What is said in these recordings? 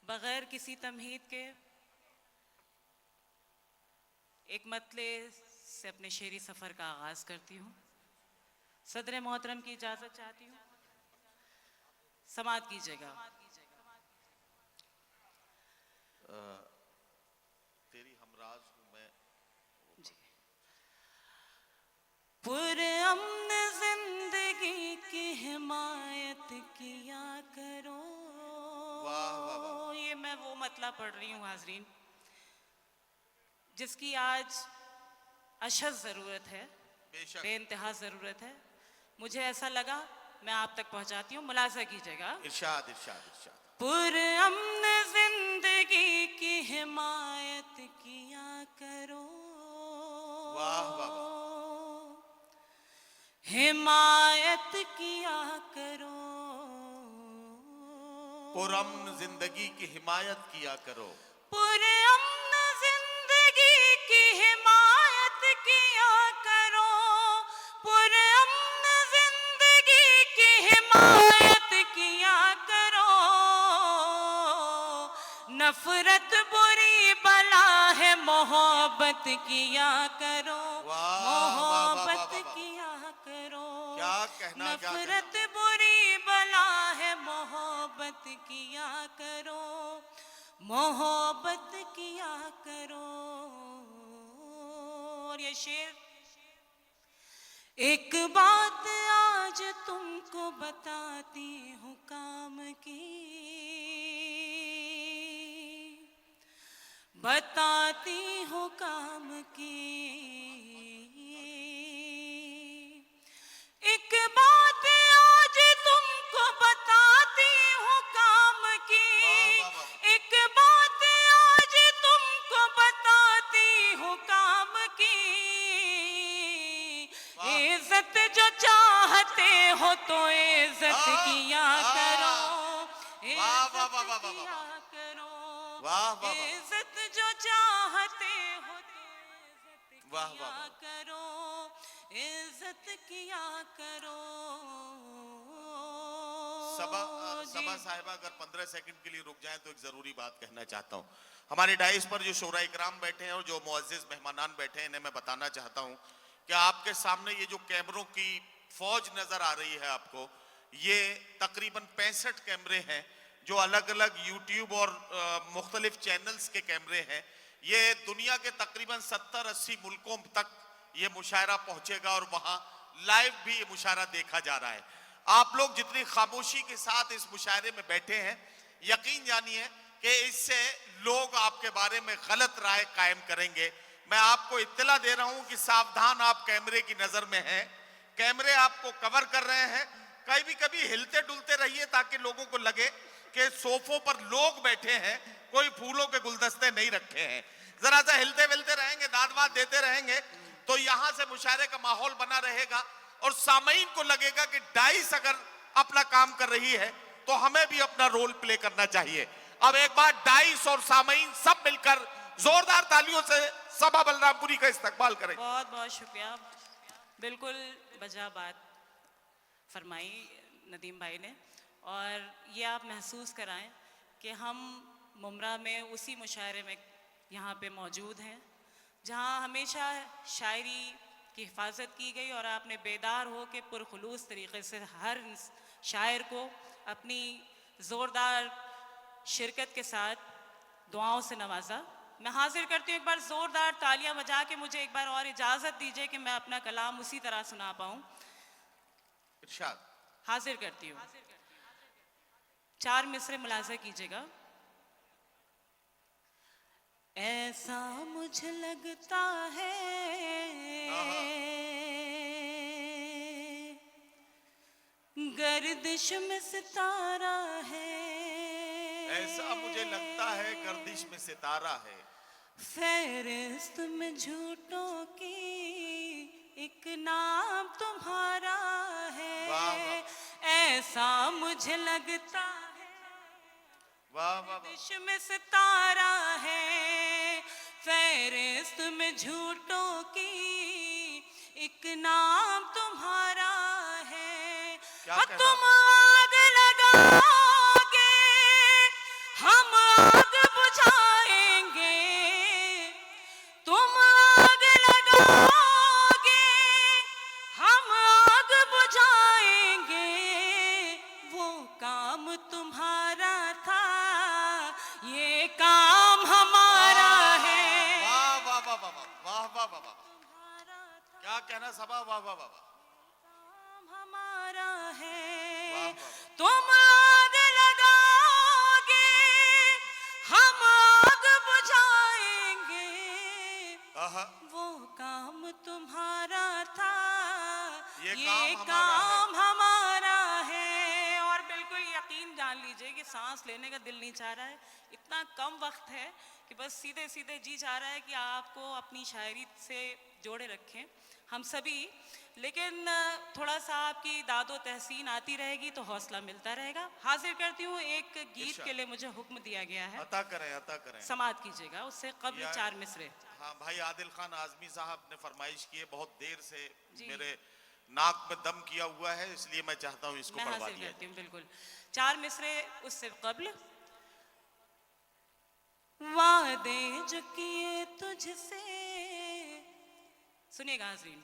बगैर किसी तमहीद के एक मतले से अपने शेरी सफ़र का आगाज़ करती हूँ। सदर मोहतरम की इजाज़त चाहती हूँ, समाअत कीजिएगा। तेरी हमराज हूँ मैं। पुरअमन जिंदगी की हिमायत किया करो। वाह वाह वाह। ये मैं वो मतला पढ़ रही हूँ हाजरीन, जिसकी आज अशद ज़रूरत है, बेशक। बेइंतहा ज़रूरत है। मुझे ऐसा लगा मैं आप तक पहुँचाती हूँ, मुलाज़ा कीजिएगा। इरशाद इरशाद इरशाद। पुरअमन जिंदगी की हिमायत किया करो। वाह वाह वाह। हिमायत किया करो। पुरअमन जिंदगी की हिमायत किया करो। पुरअमन जिंदगी की हिमायत किया करो। पुरअमन जिंदगी की हिमायत किया करो। नफरत बुरी बला है, मोहब्बत किया करो। मोहब्बत किया करो। क्या कहना, नफरत बुरी बला है, मोहब्बत किया करो। मोहब्बत किया करो। और ये शेर, एक बात आज तुमको बताती हूँ काम की, बताती हूँ काम की। एक बात आज तुमको बताती हूँ काम की। एक बात आज तुमको बताती हूँ काम की। इज्जत जो चाहते हो तो इज्जत किया करो। इज्जत किया करो। इज्जत जो चाहते हो तो इज्जत किया करो। इज्जत किया करो। सबा साहिबा अगर 15 सेकंड के लिए रुक जाएं तो एक जरूरी बात कहना चाहता हूं। हमारे डाइस पर जो शोरा इकराम बैठे हैं और जो मुअज्जिज मेहमानान बैठे हैं, इन्हें मैं बताना चाहता हूं कि आपके सामने ये जो कैमरों की फौज नजर आ रही है आपको, ये तकरीबन 65 कैमरे हैं जो अलग अलग यूट्यूब और मुख्तलिफ चैनल्स के कैमरे हैं। ये दुनिया के तकरीबन 70-80 मुल्कों तक ये मुशायरा पहुंचेगा और वहां लाइव भी ये मुशायरा देखा जा रहा है। आप लोग जितनी खामोशी के साथ इस मुशायरे में बैठे हैं, यकीन जानिए कि इससे लोग आपके बारे में गलत राय कायम करेंगे। मैं आपको इत्तला दे रहा हूं कि सावधान, आप कैमरे की नजर में हैं, कैमरे आपको कवर कर रहे हैं। कभी भी हिलते डुलते रहिए ताकि लोगों को लगे कि सोफों पर लोग बैठे हैं, कोई फूलों के गुलदस्ते नहीं रखे हैं। जरा सा हिलते विलते रहेंगे, दाद वाद देते रहेंगे तो यहां से मुशायरे का माहौल बना रहेगा और सामईन को लगेगा कि डाइस अगर अपना काम कर रही है तो हमें भी अपना रोल प्ले करना चाहिए। अब एक बार डाइस और सामईन सब मिलकर जोरदार तालियों से सबा बलरामपुरी का इस्तकबाल करें। बहुत बहुत शुक्रिया। बिल्कुल बजा बात फरमाई नदीम भाई ने, और ये आप महसूस कराएं कि हम मुमरा में उसी मुशायरे में यहाँ पे मौजूद हैं जहाँ हमेशा शायरी की हिफाजत की गई और आपने बेदार हो के पुरखुलूस तरीक़े से हर शायर को अपनी ज़ोरदार शिरकत के साथ दुआओं से नवाजा। मैं हाजिर करती हूँ एक बार ज़ोरदार तालियां बजा के, मुझे एक बार और इजाज़त दीजिए कि मैं अपना कलाम उसी तरह सुना पाऊँ। हाजिर करती हूँ, 4 मिसरे मुलाज़ा कीजिएगा। ऐसा मुझे लगता है गर्दिश में सितारा है। ऐसा मुझे लगता है गर्दिश में सितारा है। फहरिस्त में झूठों की एक नाम तुम्हारा है। ऐसा मुझे लगता है गर्दिश में सितारा है। फहरिस्त में झूठों की एक नाम तुम्हारा है। तुम आग लगाओगे, हम कहना सबा, वाह वाह वाह। काम हमारा है, वाह, वाह। तुम आग लगाओगे, हम आग बुझाएंगे, आहा, वो काम तुम्हारा था, ये काम हमारा है। और बिल्कुल यकीन जान लीजिए कि सांस लेने का दिल नहीं चाह रहा है, इतना कम वक्त है कि बस सीधे सीधे जी चाह रहा है कि आपको अपनी शायरी से जोड़े रखें हम सभी। लेकिन थोड़ा सा आपकी दादो तहसीन आती रहेगी तो हौसला मिलता रहेगा। हाजिर करती हूँ एक गीत के लिए मुझे हुक्म दिया गया है, अता करें, अता करें। समात कीजिएगा। उससे कब्ल 4 मिसरे। हाँ, भाई आदिल खान आजमी साहब ने फरमाइश की है, बहुत देर से मेरे नाक में दम किया हुआ है, इसलिए मैं चाहता हूँ इसको पढ़वा दिया करती हूँ। बिल्कुल 4 मिसरे उससे कब्ल। वादे जो किए तुझसे, सुनिएगा हाज़रीन,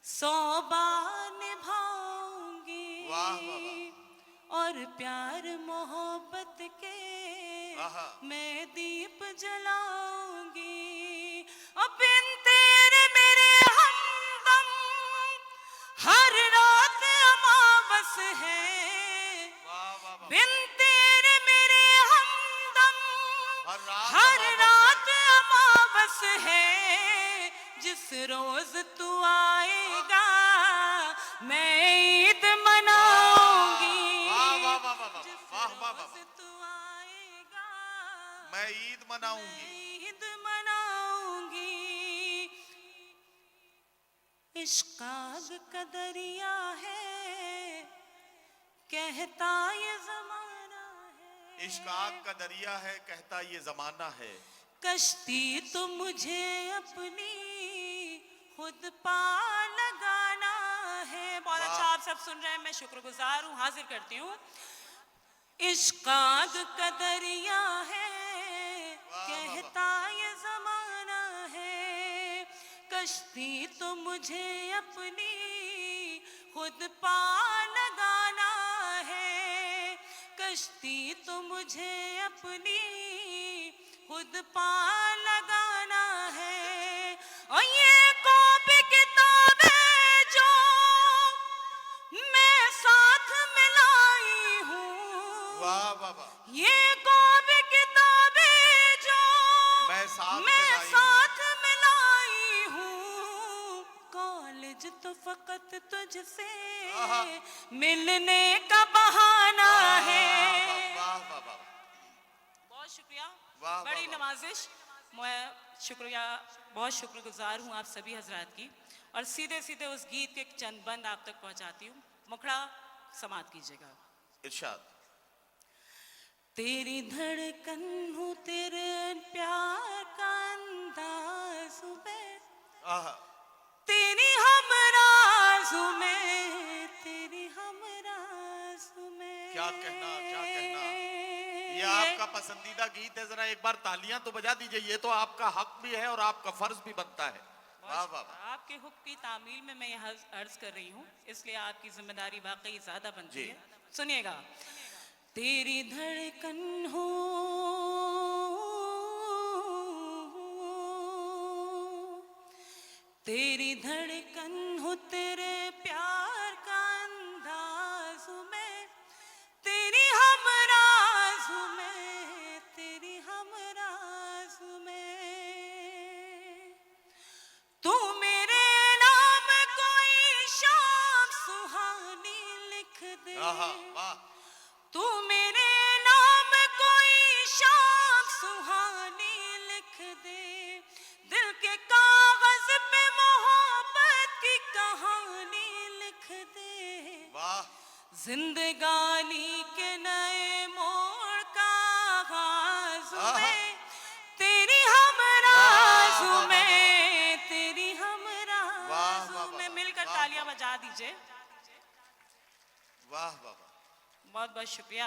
100 बार निभाऊंगी, वाह, वाह, वाह। और प्यार मोहब्बत के आहा। मैं दीप जलाऊंगी। अब बिन तेरे मेरे हमदम हर रात अमावस है, वाह वाह वाह। बिन तेरे मेरे हमदम हर रात अमावस है। जिस रोज तू आएगा मैं ईद मनाऊंगी, वाह वाह वाह वाह वाह, जिस वाह वाह वाह, रोज तू आएगा मैं ईद मनाऊंगी। ईद मनाऊंगी। इश्क आग का दरिया है, कहता ये जमाना है। इश्क आग का दरिया है, कहता ये जमाना है। कश्ती तो मुझे अपनी खुद पा लगाना है। बहुत अच्छा, आप सब सुन रहे हैं, मैं शुक्रगुजार हूँ। हाजिर करती हूँ। इश्क आग का दरिया है, कहता ये जमाना है। कश्ती तो मुझे अपनी खुद पा लगाना है। कश्ती तो मुझे अपनी खुद पा लगाना है। और ये कॉपी किताबें जो मैं साथ में लाई हूँ, वाह वाह वाह, ये कॉपी किताबें जो मैं साथ में लाई हूँ। कॉलेज तो फकत तुझसे मिलने का बहाना है। वाह वाह वाह, बहुत शुक्रिया, वाह, बड़ी वाह, वाह। नवाजिश। मैं शुक्रिया, बहुत शुक्रगुजार हूँ आप सभी हजरात की। और सीधे सीधे उस गीत के चंद बंद आप तक पहुँचाती हूँ। मुखड़ा समात कीजिएगा। इरशाद। तेरी धड़कन हूँ, तेरे प्यार का अंदाज में, आहा, तेरी हमराज में, तेरी हमराज में। क्या कहना, क्या कहना। ये आपका पसंदीदा गीत है, जरा एक बार तालियां तो बजा दीजिए। ये तो आपका हक भी है और आपका फर्ज भी बनता है। वाह वाह वाह। आपके हुक्म की तामील में मैं यह अर्ज कर रही हूँ, इसलिए आपकी जिम्मेदारी वाकई ज्यादा बनती है। सुनिएगा। तेरी धड़कन हो, तेरी धड़कन हो, तेरे प्यार का अंदाज में, तेरी हमराज में, तेरी हमराज में। तू मेरे नाम कोई शाम सुहानी लिख दे, आहा, वाह, तू मेरे नाम कोई शाम सुहानी लिख दे। दिल के कागज पे मोहब्बत की कहानी लिख दे। वाह, जिंदगानी के नए मोड़ का आगाज में, तेरी हमराज में, तेरी हमराज में। मिलकर तालियां बजा दीजिए। वाह वाह वाह, बहुत बहुत शुक्रिया।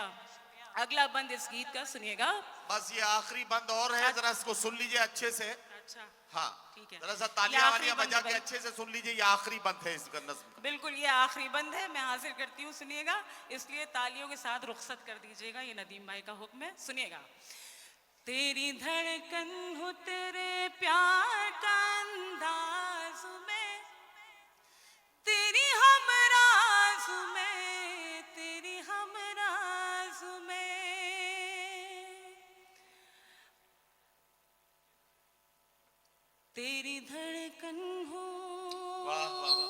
अगला बंद इस गीत का सुनिएगा। बस ये आखिरी बंद और है, जरा इसको सुन लीजिए अच्छे से। अच्छा, हाँ, ठीक है। जरा सा तालियां वालियां बजा के अच्छे से सुन लीजिए। ये आखिरी बंद है इस नज़्म का। बिल्कुल, ये आखिरी बंद है। मैं हाजिर करती हूँ, सुनिएगा। इसलिए तालियों के साथ रुखसत कर दीजिएगा, ये नदीम भाई का हुक्म है। सुनिएगा। तेरी धड़कन हो, तेरे प्यार का अंदाज में, तेरी हमराज में, तेरी हमराज में, तेरी धड़कन हूँ। वाह वाह वाह।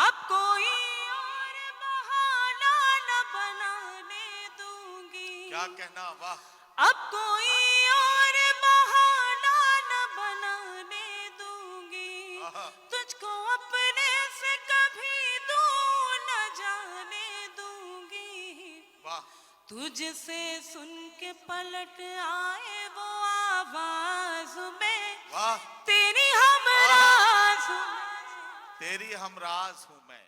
अब कोई और बहाना न बनाने दूंगी। क्या कहना, वाह। अब कोई और बहाना न बनाने दूंगी। आहा। तुझको अपने से कभी दूर न जाने दूंगी। वाह। तुझसे सुन के पलट आए वो आवाज में, वाह। तेरी हमराज में, तेरी हमराज हूं मैं।